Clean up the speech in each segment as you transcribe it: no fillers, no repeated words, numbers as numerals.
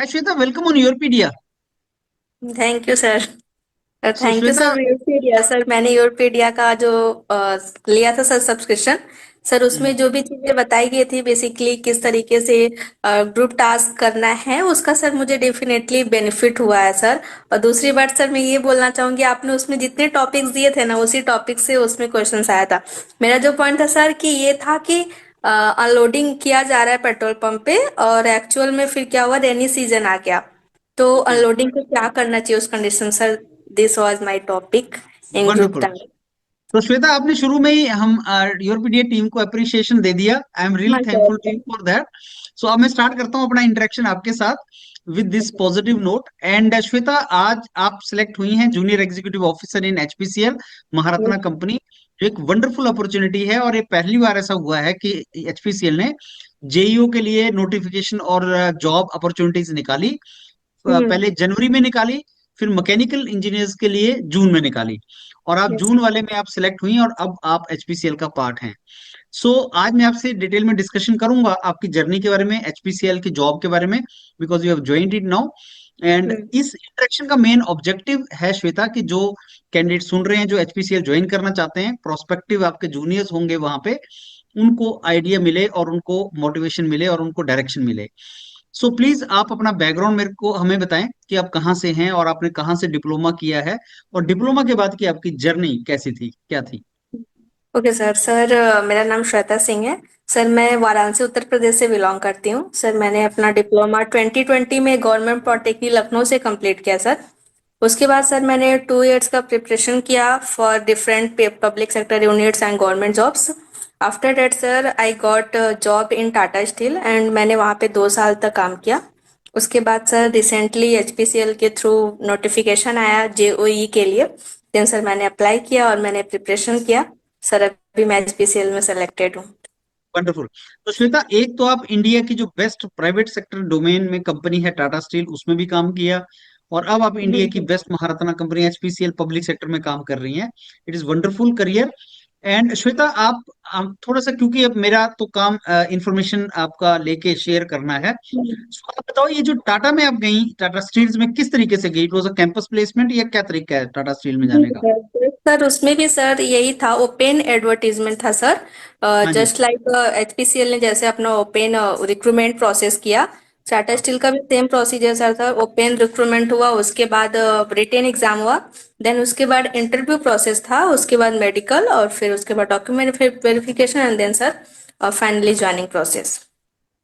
Hi Shweta, welcome on Europedia. Thank you sir. So thank you Shweta, sir Europedia sir, मैंने Europedia का जो लिया था sir subscription. Sir उसमें जो भी चीजें बताई गई थी बेसिकली किस तरीके से ग्रुप टास्क करना है उसका सर मुझे डेफिनेटली बेनिफिट हुआ है सर। और दूसरी बात सर मैं ये बोलना चाहूंगी, आपने उसमें जितने टॉपिक्स दिए थे ना उसी टॉपिक से उसमें क्वेश्चंस आया था। मेरा जो पॉइंट था सर कि ये था कि अनलोडिंग किया जा रहा है पेट्रोल पंप पे, और एक्चुअल में फिर क्या हुआ, रेनी सीजन आ गया तो okay, अनलोडिंग को क्या करना चाहिए उस condition sir. This was my topic in group wonderful. Time. तो श्वेता आपने शुरू में ही हम यूरोपीडिया टीम को अप्रिसिएशन दे दिया। आई एम रियली हाँ thankful to sir. You for that. So अब मैं स्टार्ट करता हूँ अपना इंटरेक्शन आपके साथ with this positive note. And Shweta, आज आप सिलेक्ट हुई हैं junior executive officer in HPCL Maharatna company, जो एक वंडरफुल अपॉर्चुनिटी है। और ये पहली बार ऐसा हुआ है कि एचपीसीएल ने जेईओ के लिए नोटिफिकेशन और जॉब अपॉर्चुनिटीज निकाली। हम्म। पहले जनवरी में निकाली, फिर मैकेनिकल इंजीनियर्स के लिए जून में निकाली, और आप यस। जून वाले में आप सिलेक्ट हुई और अब आप एचपीसीएल का पार्ट हैं। सो आज मैं आपसे डिटेल में डिस्कशन करूंगा आपकी जर्नी के बारे में, एचपीसीएल की जॉब के बारे में, because you have joined it now. And hmm. इस इंटरेक्शन का मेन ऑब्जेक्टिव है श्वेता कि जो कैंडिडेट सुन रहे हैं, जो एचपीसीएल ज्वाइन करना चाहते हैं, प्रोस्पेक्टिव आपके जूनियर्स होंगे वहां पे, उनको आइडिया मिले और उनको मोटिवेशन मिले और उनको डायरेक्शन मिले। सो प्लीज आप अपना बैकग्राउंड मेरे को हमें बताएं कि आप कहाँ से हैं और आपने कहाँ से डिप्लोमा किया है, और डिप्लोमा के बाद की आपकी जर्नी कैसी थी, क्या थी। Okay sir. सर मेरा नाम श्वेता सिंह है। सर मैं वाराणसी उत्तर प्रदेश से बिलोंग करती हूँ। सर मैंने अपना डिप्लोमा 2020 में गवर्नमेंट पॉलिटेक्निक लखनऊ से कंप्लीट किया सर। उसके बाद सर मैंने 2 इयर्स का प्रिपरेशन किया for different public sector units and government jobs. After that sir I got job in Tata steel and मैंने वहाँ पे 2 साल तक काम किया। उसके बाद सर रिसेंटली एचपीसीएल के थ्रू नोटिफिकेशन आया जेओई के लिए। देन सर मैंने अप्लाई किया और मैंने प्रिपरेशन किया। सर अभी मैं एचपीसीएल में सेलेक्टेड हूँ। वंडरफुल। तो श्वेता, एक तो आप इंडिया की जो बेस्ट प्राइवेट सेक्टर डोमेन में कंपनी है टाटा स्टील, उसमें भी काम किया, और अब आप इंडिया की hmm. Best Maharatna company HPCL public sector में काम कर रही हैं। It is wonderful career. And Shweta, आप थोड़ा सा, क्योंकि अब मेरा तो काम इंफॉर्मेशन आपका लेके शेयर करना है, सो आप बताओ ये जो टाटा में आप गई, टाटा स्टील्स में किस तरीके से गई, it was a campus placement या क्या तरीका है टाटा स्टील में जी जाने का। सर। सर उसमें भी सर यही था, ओपन एडवर्टीजमेंट था सर। हाँ जी। जस्ट लाइक एचपीसीएल ने जैसे अपना ओपन रिक्रूटमेंट प्रोसेस किया, टाटा हाँ। स्टील का भी सेम प्रोसीजर सर था। ओपन रिक्रूटमेंट हुआ, उसके बाद रिटेन एग्जाम हुआ, देन उसके बाद इंटरव्यू प्रोसेस था, उसके बाद मेडिकल, और फिर उसके बाद document verification and then sir finally joining process.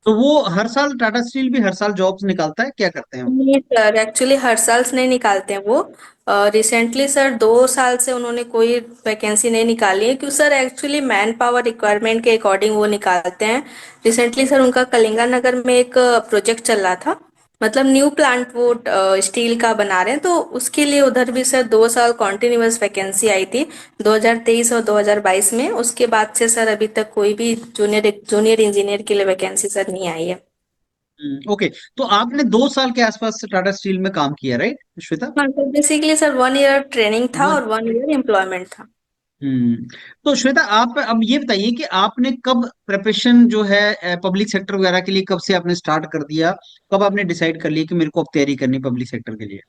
तो वो हर साल टाटा स्टील भी हर साल जॉब्स निकालता है, क्या करते हैं वो। नहीं सर, एक्चुअली हर साल से नहीं निकालते हैं वो। रिसेंटली सर 2 साल से उन्होंने कोई वैकेंसी नहीं निकाली है, क्योंकि sir actually man power requirement के अकॉर्डिंग वो निकालते हैं। रिसेंटली सर उनका कलिंगा नगर में एक प्रोजेक्ट चल रहा था, मतलब न्यू प्लांट वो स्टील का बना रहे हैं, तो उसके लिए उधर भी सर 2 साल कॉन्टिन्यूअस वैकेंसी आई थी 2023 और 2022 में। उसके बाद से सर अभी तक कोई भी जूनियर जूनियर इंजीनियर के लिए वैकेंसी सर नहीं आई है। ओके। तो आपने 2 साल के आसपास से टाटा स्टील में काम किया, राइट श्वेता। हाँ sir, basically sir 1 ear training था वन। और 1 ईयर एम्प्लॉयमेंट था। हम्म। तो श्वेता, आप अब ये बताइए कि आपने कब प्रिपरेशन जो है पब्लिक सेक्टर वगैरह के लिए कब से आपने स्टार्ट कर दिया, कब आपने डिसाइड कर लिया कि मेरे को अब तैयारी करनी पब्लिक सेक्टर के लिए।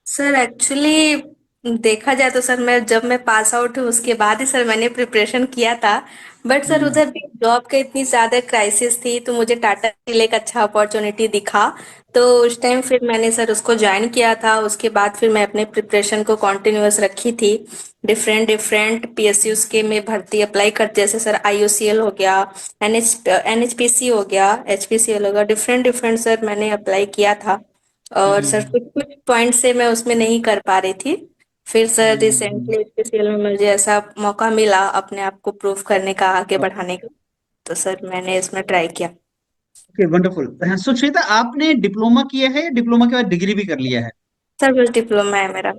सर एक्चुअली देखा जाए तो सर मैं जब मैं पास आउट हूँ उसके बाद ही सर मैंने प्रिपरेशन किया था। बट सर हम्म। उधर भी जॉब का इतनी ज़्यादा क्राइसिस थी तो मुझे टाटा स्टील एक अच्छा अपॉर्चुनिटी दिखा, तो उस टाइम फिर मैंने सर उसको ज्वाइन किया था। उसके बाद फिर मैं अपने प्रिपरेशन को कॉन्टिन्यूअस रखी थी। डिफरेंट डिफरेंट पीएसयूज के में भर्ती अप्लाई कर, जैसे सर आईयूसीएल हो गया, एनएचपीसी हो गया, एचपीसीएल हो गया, डिफरेंट डिफरेंट सर मैंने अप्लाई किया था। और सर हम्म। कुछ कुछ पॉइंट से मैं उसमें नहीं कर पा रही थी। फिर सर हम्म। रिसेंटली एचपीसीएल में मुझे ऐसा मौका मिला अपने आप को प्रूव करने का, आगे बढ़ाने का, तो सर मैंने इसमें ट्राई किया। Okay, wonderful. सो श्वेता, आपने डिप्लोमा किया है या डिप्लोमा के बाद डिग्री भी कर लिया है। सर बस डिप्लोमा है मेरा।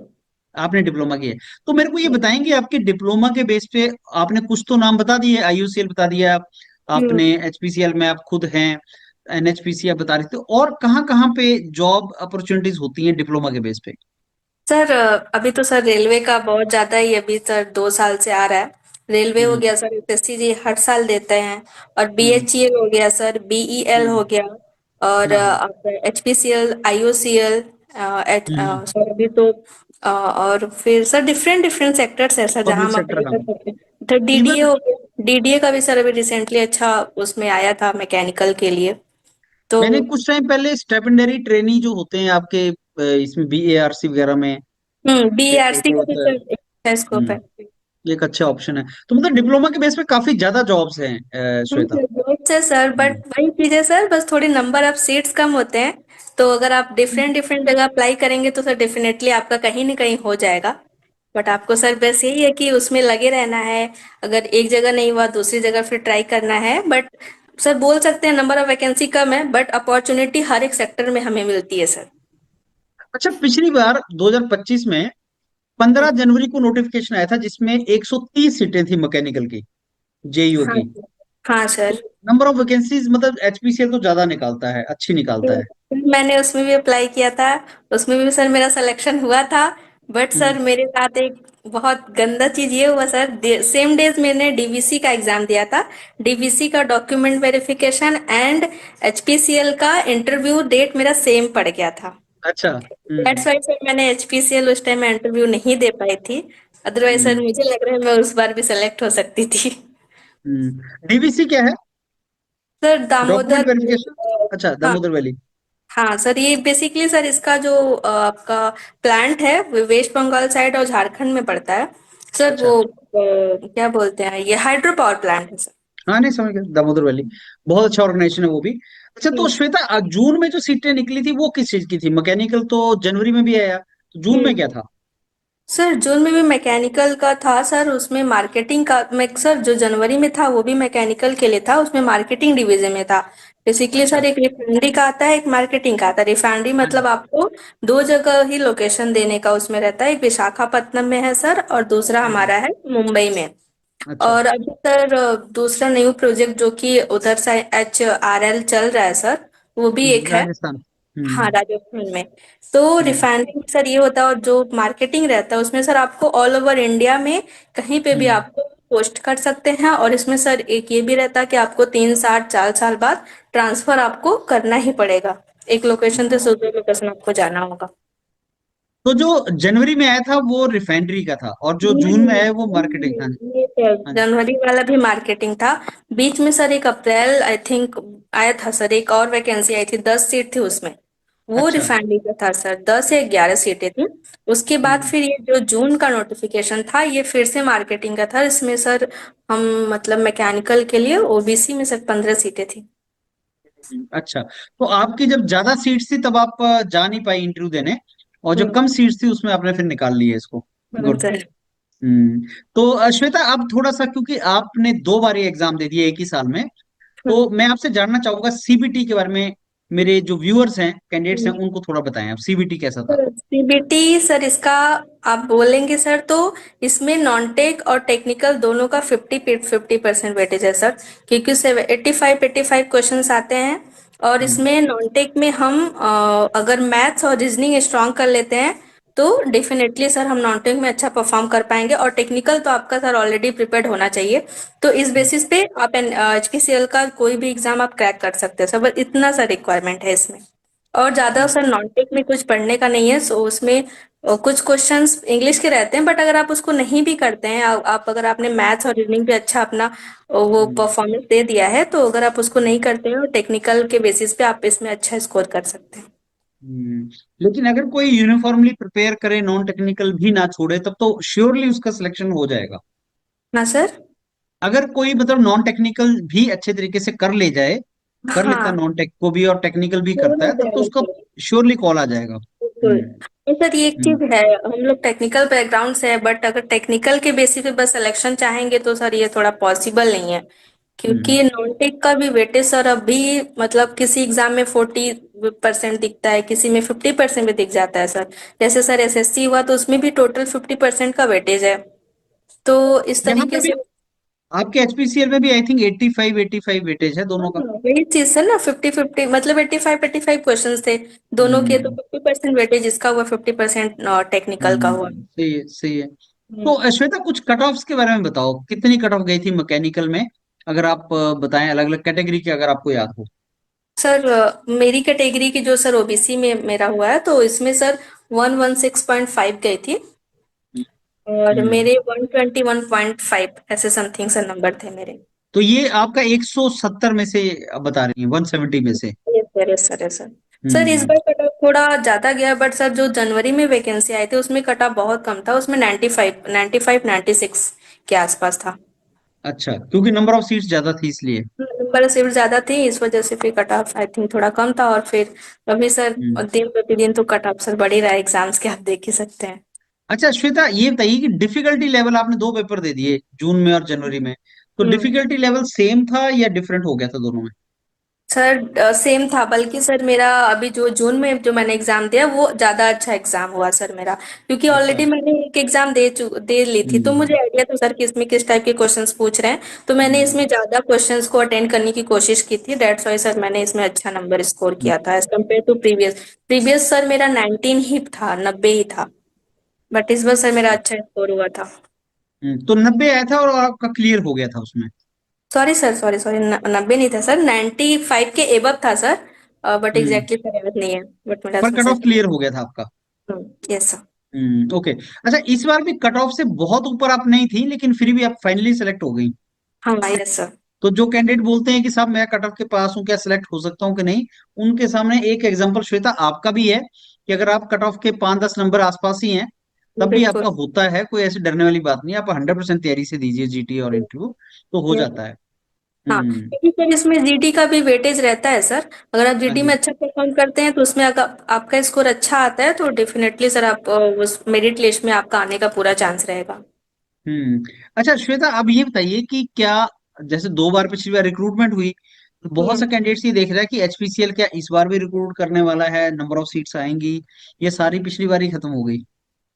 आपने डिप्लोमा किया है, तो मेरे को ये बताएंगे आपके डिप्लोमा के बेस पे, आपने कुछ तो नाम बता दिए, आईयूसीएल बता दिया आप, हम्म। आपने एचपीसीएल में आप खुद हैं, एनएचपीसी आप बता रहे थे, और कहाँ कहाँ पे जॉब अपॉर्चुनिटीज होती हैं डिप्लोमा के बेस पे। सर अभी तो सर रेलवे का बहुत ज्यादा ही अभी सर 2 साल से आ रहा है। रेलवे हो हम्म। गया सर, एसएससी जी हर साल देते हैं। और हम्म। बीएचईएल हो गया सर, बीईएल हम्म। हो गया, और हाँ हाँ। HPCL, IOCL, हम्म। सर अभी तो और फिर सर डिफरेंट डिफरेंट सेक्टर्स है सर जहाँ पब्लिक हम सेक्टर, अप्लाई हाँ। कर सकते हैं। तो DDA इवन हो गया, DDA का भी सर अभी रिसेंटली अच्छा उसमें आया था मैकेनिकल के लिए। तो मैंने कुछ टाइम पहले स्टेपेंडरी ट्रेनी जो होते हैं आपके इसमें BARC वगैरह में, एक BARC होता का भी होता है। सर एक अच्छा स्कोप हम्म। है। ये एक अच्छा ऑप्शन है, तो मतलब डिप्लोमा के बेस पे काफी ज्यादा जॉब्स हैं, श्वेता। बहुत है सर, बट हम्म। वही चीज है सर, बस थोड़ी नंबर ऑफ सीट्स कम होते हैं। तो अगर आप डिफरेंट डिफरेंट जगह अप्लाई करेंगे तो सर डेफिनेटली आपका कहीं ना कहीं हो जाएगा। बट आपको सर बस यही है कि उसमें लगे रहना है। अगर एक जगह नहीं हुआ दूसरी जगह फिर ट्राई करना है। बट सर बोल सकते हैं नंबर ऑफ वैकेंसी कम है बट अपॉर्चुनिटी हर एक सेक्टर में हमें मिलती है सर। अच्छा, पिछली बार 2025 में 15 जनवरी को नोटिफिकेशन आया था जिसमें 130 सीटें थी मैकेनिकल की, JEO हाँ की। सर। हाँ तो सर। नंबर ऑफ वैकेंसीज मतलब HPCL तो ज्यादा निकालता है, अच्छी निकालता है। मैंने उसमें भी अप्लाई किया था। उसमें भी सर मेरा सिलेक्शन हुआ था। But hmm. सर मेरे साथ एक बहुत गंदा चीज ये हुआ सर, सेम डेज मैंने DVC का एग्जाम दिया था। DVC का डॉक्यूमेंट वेरिफिकेशन एंड HPCL का इंटरव्यू डेट मेरा सेम पड़ गया था। अच्छा। दैट्स वाई सर मैंने HPCL उस टाइम में इंटरव्यू नहीं दे पाई थी। अदरवाइज सर हम्म। मुझे लग रहा है मैं उस बार भी सेलेक्ट हो सकती थी। DVC क्या है? Sir document Damodar verification. अच्छा, हाँ। दामोदर वैली। हाँ सर, ये बेसिकली सर इसका जो आपका प्लांट है वो वेस्ट बंगाल साइड और झारखंड में पड़ता है। सर अच्छा। वो क्या बोलते हैं, ये हाइड्रो पावर प्लांट है सर। हाँ, नहीं समझ गया, दामोदर वैली। बहुत अच्छा ऑर्गेनाइजेशन है वो भी। अच्छा, तो हम्म। श्वेता, जून में जो सीटें निकली थी वो किस चीज की थी? मैकेनिकल तो जनवरी में भी आया, तो जून में क्या हम्म। था? सर जून में भी मैकेनिकल का था सर, उसमें मार्केटिंग का सर जो जनवरी में था वो भी मैकेनिकल के लिए था, उसमें मार्केटिंग डिवीजन में था। बेसिकली अच्छा। सर एक रिफाइनरी का आता है एक मार्केटिंग का आता है। रिफाइनरी हाँ जी। मतलब आपको दो जगह ही लोकेशन देने का उसमें रहता है, एक विशाखापत्तनम में है सर और दूसरा हम्म। हमारा है मुंबई में। अच्छा। और अभी सर दूसरा न्यू प्रोजेक्ट जो कि उधर से HRL चल रहा है सर, वो भी एक है। राजस्थान। हाँ, हम्म। राजस्थान में। तो हम्म। रिफाइनरी में सर ये होता है, और जो मार्केटिंग रहता है उसमें सर आपको ऑल ओवर इंडिया में कहीं पे भी हम्म। आपको पोस्ट कर सकते हैं। और इसमें सर एक ये भी रहता है कि आपको 3 साल 4 साल बाद ट्रांसफर आपको करना ही पड़ेगा, एक लोकेशन से दूसरे लोकेशन आपको जाना होगा। तो जो जनवरी में आया था वो रिफाइनरी का था, और जो जून में आया है वो मार्केटिंग। हाँ जी। ये सर हाँ जी। जनवरी वाला भी मार्केटिंग था। बीच में सर एक अप्रैल आई थिंक आया था सर, एक और वैकेंसी आई थी, 10 सीट थी उसमें। वो अच्छा। रिफाइनरी का था सर, 10 या 11 सीटें थी। उसके बाद हम्म। फिर ये जो जून का नोटिफिकेशन था ये फिर से मार्केटिंग का था। इसमें सर हम मतलब मैकेनिकल के लिए OBC में सर 15 सीटें थी। अच्छा, तो आपकी जब ज्यादा सीट्स थी तब आप जा नहीं पाई इंटरव्यू देने, और जो हम्म। कम सीट्स थी उसमें आपने फिर निकाल लिया इसको। गुड। सर। हम्म। तो श्वेता, आप थोड़ा सा, क्योंकि आपने 2 बार ये एग्जाम दे दिए एक ही साल में, तो मैं आपसे जानना चाहूंगा CBT के बारे में। मेरे जो व्यूअर्स हैं, कैंडिडेट्स हैं, उनको थोड़ा बताएं आप, CBT कैसा था? CBT सर इसका आप बोलेंगे सर तो इसमें नॉन टेक और टेक्निकल दोनों का 50-50% वेटेज है सर। क्योंकि 85-85 क्वेश्चंस आते हैं। और हम्म। इसमें नॉन टेक में हम अगर मैथ्स और रीजनिंग स्ट्रांग कर लेते हैं तो डेफिनेटली सर हम नॉन टेक में अच्छा परफॉर्म कर पाएंगे। और टेक्निकल तो आपका सर ऑलरेडी प्रिपेयर्ड होना चाहिए। तो इस बेसिस पे आप HPCL का कोई भी एग्जाम आप क्रैक कर सकते हैं सर, बस इतना सा रिक्वायरमेंट है इसमें। और ज्यादा सर नॉनटेक में कुछ पढ़ने का नहीं है, सो उसमें कुछ क्वेश्चंस इंग्लिश के रहते हैं। बट अगर आप उसको नहीं भी करते हैं, आप अगर आपने मैथ्स और रीजनिंग पे अच्छा अपना वो हम्म। परफॉर्मेंस दे दिया है तो अगर आप उसको नहीं करते हैं टेक्निकल के बेसिस पे आप इसमें अच्छा स्कोर कर सकते हैं। हम्म। लेकिन अगर कोई यूनिफॉर्मली प्रिपेयर करे, नॉन टेक्निकल भी ना छोड़े, तब तो श्योरली उसका सिलेक्शन हो जाएगा। हाँ सर। अगर कोई मतलब नॉन टेक्निकल भी अच्छे तरीके से कर ले जाए, कर लेता हाँ, नॉन टेक को भी और टेक्निकल भी हो करता है, तब तो जाएगा उसका सर। श्योरली कॉल आ जाएगा। बिल्कुल। हम्म। तो सर ये एक हम्म। चीज है, हम लोग टेक्निकल बैकग्राउंड से है बट अगर टेक्निकल के बेसिस पे बस सिलेक्शन चाहेंगे तो सर ये थोड़ा पॉसिबल नहीं है। हम्म। क्योंकि नॉनटेक का भी वेटेज सर अभी मतलब किसी एग्जाम में 40% दिखता है, किसी में 50% भी दिख जाता है सर। जैसे सर SSC हुआ तो उसमें भी टोटल 50% का वेटेज है। तो इस यहाँ पे तरीके भी से आपके HPCL में भी आई थिंक 85 वेटेज है हाँ, दोनों का। वही चीज सर ना, 50-50 मतलब 85-85 क्वेश्चन थे दोनों के, तो हम्म। 50% वेटेज इसका हुआ, 50% टेक्निकल का हुआ। सही है, सही है। तो हम्म। श्वेता, कुछ कट ऑफ्स के बारे में बताओ, कितनी कट ऑफ गई थी मैकेनिकल में? अगर आप बताएं, अलग अलग कैटेगरी की, अगर आपको याद हो। सर मेरी कैटेगरी की जो सर ओबीसी में मेरा हुआ है तो इसमें सर 116.5 गई थी और हम्म। मेरे 121.5 ऐसे समथिंग सर नंबर थे मेरे। तो ये आपका 170 में से आप बता रही हैं, 170 में से? Yes sir, yes sir, yes sir. Sir इस हम्म। बार कट ऑफ थोड़ा ज्यादा गया बट सर जो जनवरी में वैकेंसी आई थी उसमें कट ऑफ बहुत कम था, उसमें 96 के आसपास था। अच्छा, क्योंकि नंबर ऑफ सीट्स ज्यादा थी इसलिए। नंबर सीट ज्यादा थी इस वजह से फिर कट ऑफ आई थिंक थोड़ा कम था और फिर अभी सर हम्म। दिन प्रतिदिन तो कट ऑफ सर बढ़ ही रहा है, एग्जाम्स के आप देख ही सकते हैं। अच्छा श्वेता, ये बताइए कि डिफिकल्टी लेवल, आपने दो पेपर दे दिए जून में और जनवरी में, तो हम्म। डिफिकल्टी लेवल सेम था या डिफरेंट हो गया था दोनों में? सर सेम था, बल्कि सर मेरा अभी जो जून में जो मैंने एग्जाम दिया वो ज्यादा अच्छा एग्जाम हुआ सर मेरा, क्योंकि अच्छा। ऑलरेडी मैंने एक एग्जाम दे ली थी तो मुझे हम्म। आइडिया था सर कि इसमें किस टाइप के क्वेश्चंस पूछ रहे हैं। तो मैंने हम्म। इसमें ज्यादा क्वेश्चंस को अटेंड करने की कोशिश की थी, दैट्स वाई सर मैंने इसमें अच्छा नंबर स्कोर हम्म। किया था as compare to previous. Previous sir मेरा 19 ही था, 90 ही था, बट इस बार सर मेरा अच्छा स्कोर हुआ था। तो 90 आया था और आपका क्लियर हो गया था उसमें? सॉरी सर, सॉरी सॉरी, 90 नहीं था सर, 95 के एबव था sir, but hmm. Exactly sir याद नहीं है, बट मेरा पर कट सर। ऑफ क्लियर हो गया था आपका? Yes sir. ओके। अच्छा, इस बार भी कट ऑफ से बहुत ऊपर आप नहीं थी, लेकिन फिर भी आप फाइनली सेलेक्ट हो गई। हाँ यस सर। तो जो कैंडिडेट बोलते हैं कि साहब मैं कट ऑफ के पास हूँ, क्या सिलेक्ट हो सकता हूँ कि नहीं, उनके सामने एक एग्जांपल श्वेता आपका भी है कि अगर आप कट ऑफ के 5-10 नंबर आसपास ही हैं तब भी बिल्कुल। आपका होता है, कोई ऐसी डरने वाली बात नहीं है। आप 100% तैयारी से दीजिए जीटी और इंटरव्यू, तो हो Yes। जाता है। हाँ, हम्म। क्योंकि सर इसमें जीडी का भी वेटेज रहता है सर। अगर आप हाँ जीडी जी। में अच्छा परफॉर्म करते हैं तो उसमें अगर आपका स्कोर अच्छा आता है तो डेफिनेटली सर आप उस मेरिट लिस्ट में आपका आने का पूरा चांस रहेगा। हम्म। अच्छा श्वेता, अब ये बताइए कि क्या, जैसे 2 बार पिछली बार रिक्रूटमेंट हुई, तो बहुत हम्म। सा कैंडिडेट्स ये देख रहा है कि एचपीसीएल क्या इस बार भी रिक्रूट करने वाला है, नंबर ऑफ सीट्स आएंगी, ये सारी पिछली बार ही खत्म हो गई?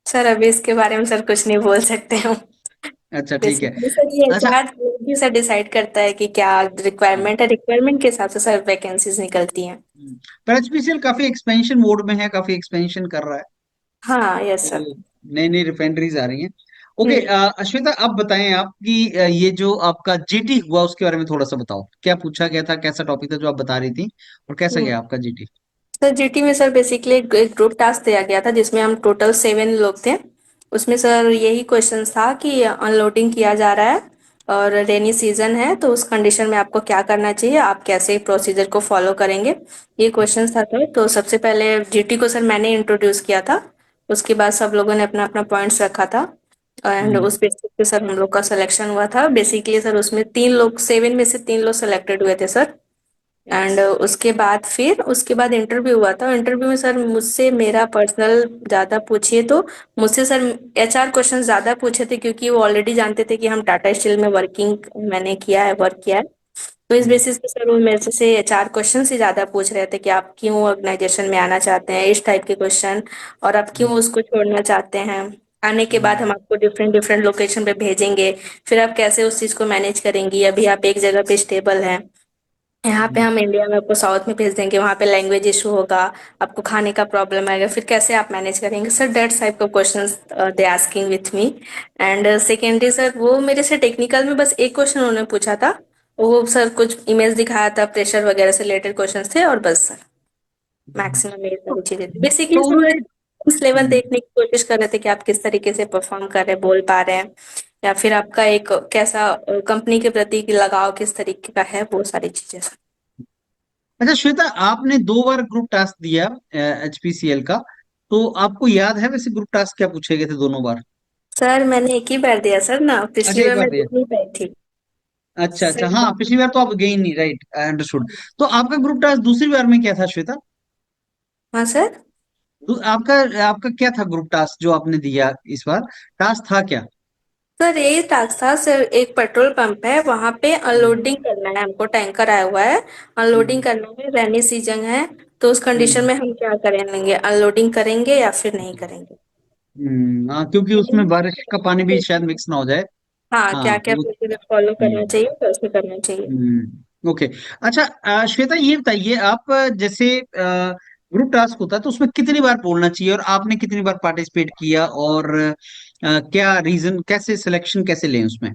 सर अभी इसके बारे में सर कुछ नहीं बोल सकते हम। अच्छा ठीक है। बेसिकली सर ये अच्छा। एचआर ही सर डिसाइड करता है कि क्या रिक्वायरमेंट है, रिक्वायरमेंट के हिसाब से सर वैकेंसीज निकलती हैं। पर एचपीसीएल काफी एक्सपेंशन मोड में है, काफी एक्सपेंशन कर रहा है, हाँ यस सर। तो नई नई रिफाइनरीज आ रही हैं। ओके। हम्म। अश्विता, आप बताएं, आप कि ये जो आपका जीटी हुआ उसके बारे में थोड़ा सा बताओ, क्या पूछा गया था, कैसा टॉपिक था जो आप बता रही थी, और कैसा हम्म। गया आपका जीटी? सर जीटी में सर बेसिकली एक ग्रुप टास्क दिया गया था जिसमें हम टोटल 7 लोग थे। उसमें सर यही क्वेश्चन था कि अनलोडिंग किया जा रहा है और रेनी सीजन है तो उस कंडीशन में आपको क्या करना चाहिए, आप कैसे प्रोसीजर को फॉलो करेंगे, ये क्वेश्चन था सर। तो सबसे पहले जीटी को सर मैंने इंट्रोड्यूस किया था, उसके बाद सब लोगों ने अपना अपना पॉइंट्स रखा था एंड हम्म। उस बेसिस पे सर हम लोग का सिलेक्शन हुआ था। बेसिकली सर उसमें 3 लोग, 7 में से 3 लोग सेलेक्टेड हुए थे सर। एंड उसके बाद इंटरव्यू हुआ था। इंटरव्यू में सर मुझसे मेरा पर्सनल ज़्यादा पूछिए तो मुझसे सर एचआर क्वेश्चन ज़्यादा पूछे थे, क्योंकि वो ऑलरेडी जानते थे कि हम टाटा स्टील में मैंने किया है, वर्क किया है। तो इस हम्म। बेसिस पे सर वो मेरे से एचआर क्वेश्चन ही ज़्यादा पूछ रहे थे कि आप क्यों ऑर्गेनाइजेशन में आना चाहते हैं, इस टाइप के क्वेश्चन, और आप क्यों हम्म। उसको छोड़ना चाहते हैं, आने के बाद हम्म। हम आपको डिफरेंट डिफरेंट लोकेशन पे भेजेंगे, फिर आप कैसे उस चीज़ को मैनेज करेंगी, अभी आप एक जगह पे स्टेबल हैं, यहाँ पे हम्म। हम इंडिया में आपको साउथ में भेज देंगे, वहाँ पे लैंग्वेज इशू होगा, आपको खाने का प्रॉब्लम आएगा, फिर कैसे आप मैनेज करेंगे सर, दैट टाइप का questions they asking with me. And secondly sir वो मेरे से टेक्निकल में बस एक क्वेश्चन उन्होंने पूछा था, वो सर कुछ इमेज दिखाया था, प्रेशर वगैरह से रिलेटेड क्वेश्चंस थे और बस सर हम्म। मैक्सिमम ये तो, सारी चीजें थी। बेसिकली तो सर वो उन्होंने। एक लेवल हम्म। देखने की कोशिश कर रहे थे कि आप किस तरीके से परफॉर्म कर रहे हैं, बोल पा रहे हैं, या फिर आपका एक कैसा कंपनी के प्रति लगाव किस तरीके का है, वो सारी चीजें सर। अच्छा श्वेता, आपने 2 बार ग्रुप टास्क दिया एचपीसीएल का, तो आपको याद है वैसे ग्रुप टास्क क्या पूछे गए थे दोनों बार? सर मैंने एक ही बार दिया सर ना, अच्छा, पिछली एक बार बार मैं दिया। दे नहीं पाई थी अच्छा अच्छा, सर। हाँ पिछली बार तो आप गई नहीं, राइट, आई अंडरस्टूड। तो आपका ग्रुप टास्क दूसरी बार में क्या था श्वेता? हाँ सर। आपका आपका क्या था ग्रुप टास्क जो आपने दिया इस बार? टास्क था क्या? सर यही टास्क था सर, एक पेट्रोल पंप है वहां पे हम्म। अनलोडिंग करना है हमको, टैंकर आया हुआ है, अनलोडिंग हम्म। करना है, रेनी सीजन है, तो उस कंडीशन हम्म। में हम क्या करेंगे, अनलोडिंग करेंगे या फिर नहीं करेंगे। हाँ, क्योंकि उसमें बारिश का पानी भी शायद मिक्स ना हो जाए। हाँ, हाँ क्या तो क्या प्रोसीजर फॉलो करना हम्म। चाहिए तो उसमें करना चाहिए। ओके। अच्छा, श्वेता ये बताइए, आप जैसे ग्रुप टास्क होता है तो उसमें कितनी बार बोलना चाहिए, और आपने कितनी बार पार्टिसिपेट किया, और क्या रीजन, कैसे सिलेक्शन कैसे लें उसमें?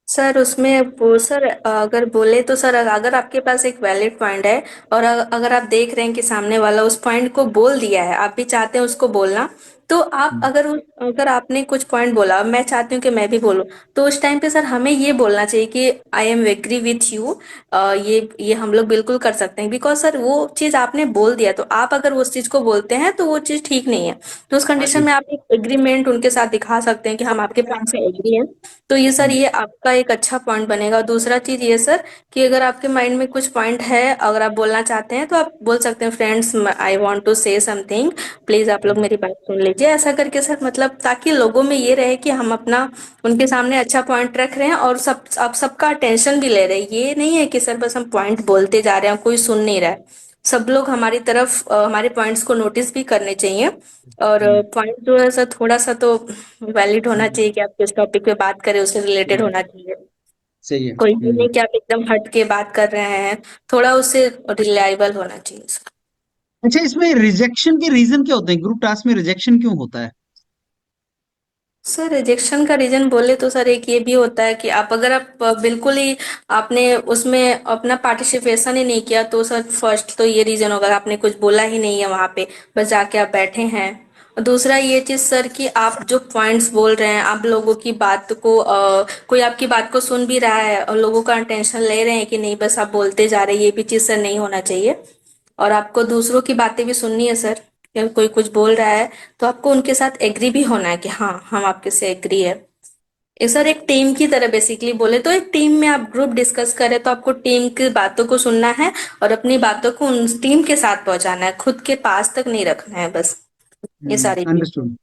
सर उसमें वो सर अगर बोले तो सर अगर आपके पास एक वैलिड पॉइंट है और अगर आप देख रहे हैं कि सामने वाला उस पॉइंट को बोल दिया है, आप भी चाहते हैं उसको बोलना, तो आप हम्म, अगर आपने कुछ पॉइंट बोला, मैं चाहती हूँ कि मैं भी बोलूँ, तो उस टाइम पे सर हमें ये बोलना चाहिए कि I am agree with you, ये हम लोग बिल्कुल कर सकते हैं, बिकॉज सर वो चीज आपने बोल दिया, तो आप अगर उस चीज को बोलते हैं तो वो चीज ठीक नहीं है। तो उस हाँ कंडीशन जी। में आप एक एग्रीमेंट उनके साथ दिखा सकते हैं कि हम आपके प्लान से एग्री हैं। तो ये सर, हम्म, ये आपका एक अच्छा पॉइंट बनेगा। दूसरा चीज ये सर कि अगर आपके माइंड में कुछ पॉइंट है, अगर आप बोलना चाहते हैं, तो आप बोल सकते हैं, friends I want to say something, please आप लोग हम्म, मेरी बात सुन लीजिए, ऐसा करके सर, मतलब ताकि लोगों में ये रहे कि हम अपना उनके सामने अच्छा पॉइंट रख रहे हैं और सब आप सबका अटेंशन भी ले रहे हैं। ये नहीं है कि सर बस हम पॉइंट बोलते जा रहे हैं, कोई सुन नहीं रहा है। सब लोग हमारी तरफ हमारे पॉइंट्स को नोटिस भी करने चाहिए। और हम्म, पॉइंट जो है सर थोड़ा सा तो वैलिड होना हम्म, चाहिए कि आप किस टॉपिक पे बात करें, उससे रिलेटेड हम्म, होना चाहिए। सही है। कोई ये हम्म। नहीं कि आप एकदम हट के बात कर रहे हैं, थोड़ा उससे रिलायबल होना चाहिए सर। अच्छा, इसमें रिजेक्शन के रीजन क्या होते हैं? ग्रुप टास्क में रिजेक्शन क्यों होता है? सर रिजेक्शन का रीजन बोले तो सर एक ये भी होता है कि आप अगर आप बिल्कुल ही आपने उसमें अपना पार्टिसिपेशन ही नहीं किया, तो सर फर्स्ट तो ये रीजन होगा, आपने कुछ बोला ही नहीं है वहां पे, बस जाके आप बैठे हैं। और दूसरा ये चीज सर कि आप जो पॉइंट्स बोल रहे हैं, आप लोगों की बात को कोई आपकी बात को सुन भी रहा है और लोगों का अटेंशन ले रहे हैं कि नहीं, बस आप बोलते जा रहे हैं, ये भी चीज सर नहीं होना चाहिए। और आपको दूसरों की बातें भी सुननी है सर। अगर कोई कुछ बोल रहा है तो आपको उनके साथ एग्री भी होना है कि हाँ, हम आपके से एग्री है। ये सर एक टीम की तरह बेसिकली बोले तो, एक टीम में आप ग्रुप डिस्कस करें तो आपको टीम की बातों को सुनना है और अपनी बातों को उन टीम के साथ पहुंचाना है, खुद के पास तक नहीं रखना है बस। ये सारी चीजें। अंडरस्टूड।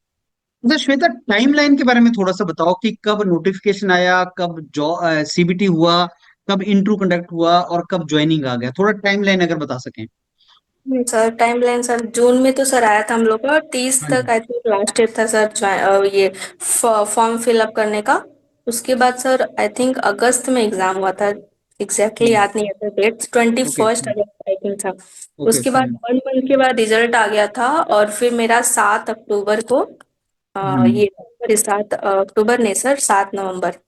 अच्छा श्वेता, टाइमलाइन के बारे में थोड़ा सा बताओ कि कब नोटिफिकेशन आया, कब जॉ सीबीटी हुआ, कब इंटरव्यू कंडक्ट हुआ और कब ज्वाइनिंग आ गया? थोड़ा टाइमलाइन अगर बता सकें। सर टाइमलाइन सर जून में तो सर आया था हम लोग का, और 30 हाँ तक जी। आई थिंक लास्ट डेट था सर, ये फॉर्म फिलअप करने का। उसके बाद सर आई थिंक अगस्त में एग्जाम हुआ था। एग्जैक्टली हम्म, याद नहीं है sir date, 21 okay. August I think था। ओके उसके बाद फाइन। 1 मंथ के बाद रिजल्ट आ गया था, और फिर मेरा 7 अक्टूबर को हम्म, ये 7 अक्टूबर नहीं सर, 7 नवंबर।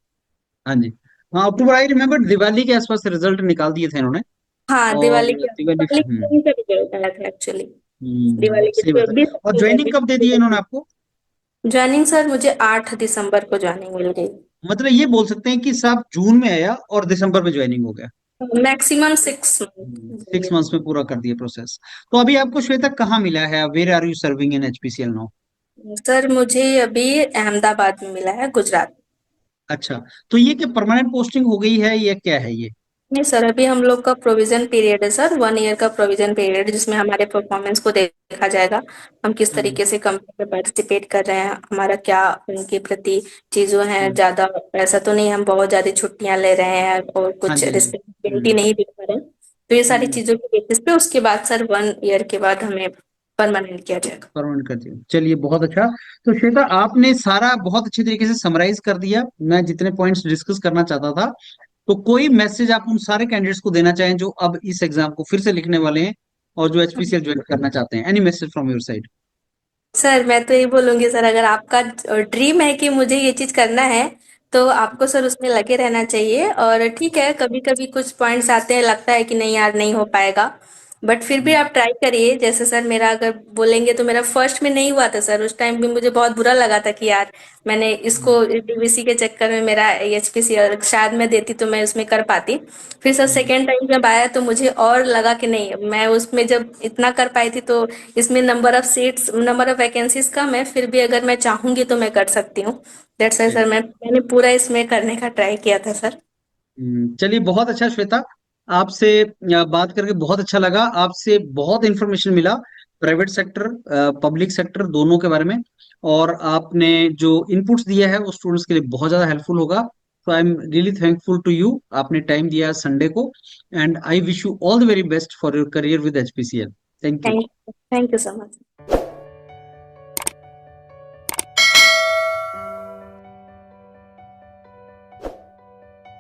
हाँ जी। हाँ, अक्टूबर, आई रिमेम्बर दिवाली के आसपास रिजल्ट निकाल दिए थे इन्होंने। हाँ और दिवाली दिवाली, दिवाली के दिन का रिजल्ट आया था एक्चुअली। दिवाली के सही बात है। बीस और अक्टूबर ज्वाइनिंग बीस कब दे दी है अक्टूबर इन्होंने को आपको? ज्वाइनिंग सर मुझे 8 दिसंबर को ज्वाइनिंग मिल गई। मतलब ये बोल सकते हैं कि सब जून में आया और दिसंबर में ज्वाइनिंग हो गया। Maximum 6 month. 6 मंथ्स में पूरा कर दिया प्रोसेस। तो अभी आपको श्वेता कहाँ मिला है? Where are you serving in HPCL now? Sir मुझे अभी अहमदाबाद में मिला है, गुजरात। अच्छा, तो ये क्या परमानेंट पोस्टिंग हो गई है या क्या है ये? नहीं सर, अभी हम लोग का प्रोविजन पीरियड है सर, 1 ईयर का प्रोविजन पीरियड, जिसमें हमारे परफॉर्मेंस को देखा जाएगा, हम किस हम्म, तरीके से कंपनी में पार्टिसिपेट कर रहे हैं, हमारा क्या उनके प्रति चीजों हैं हम्म, ज्यादा। ऐसा तो नहीं हम बहुत ज्यादा छुट्टियां ले रहे हैं और हाँ कुछ जी, हाँ जी। रिस्पॉन्सिबिलिटी हम्म, नहीं दिखा रहे हैं। तो ये सारी हम्म, चीजों के बेसिस पे उसके बाद सर 1 ईयर के बाद हमें परमानेंट किया जाएगा। परमानेंट कर दिया, चलिए बहुत अच्छा। तो श्वेता, आपने सारा बहुत अच्छे तरीके से समराइज कर दिया, मैं जितने पॉइंट्स डिस्कस करना चाहता था। तो कोई मैसेज आप उन सारे कैंडिडेट्स को देना चाहें जो अब इस एग्जाम को फिर से लिखने वाले हैं और जो एचपीसीएल ज्वाइन करना चाहते हैं? Any message from your side? Sir मैं तो ये बोलूंगी सर, अगर आपका ड्रीम है कि मुझे ये चीज करना है, तो आपको सर उसमें लगे रहना चाहिए। और ठीक है, कभी कभी कुछ पॉइंट्स आते हैं, लगता है कि नहीं यार नहीं हो पाएगा, बट फिर भी आप ट्राई करिए। जैसे सर मेरा अगर बोलेंगे तो मेरा फर्स्ट में नहीं हुआ था सर, उस टाइम भी मुझे बहुत बुरा लगा था कि यार मैंने इसको डीवीसी के चक्कर में मेरा एचपीसी, शायद मैं देती तो मैं उसमें कर पाती। फिर सर सेकेंड टाइम जब आया तो मुझे और लगा कि नहीं, मैं उसमें जब इतना कर पाई थी, तो इसमें number of seats, number of vacancies कम है, फिर भी अगर मैं चाहूंगी तो मैं कर सकती हूँ। दैट्स वाई सर मैंने पूरा इसमें करने का ट्राई किया था सर। चलिए बहुत अच्छा श्वेता, आपसे बात करके बहुत अच्छा लगा। आपसे बहुत इंफॉर्मेशन मिला प्राइवेट सेक्टर पब्लिक सेक्टर दोनों के बारे में। और आपने जो इनपुट्स दिया है वो स्टूडेंट्स के लिए बहुत ज्यादा हेल्पफुल होगा। तो I am really thankful to you, आपने टाइम दिया संडे को। And I wish you all the very best for your career with HPCL. Thank you. Thank you so much.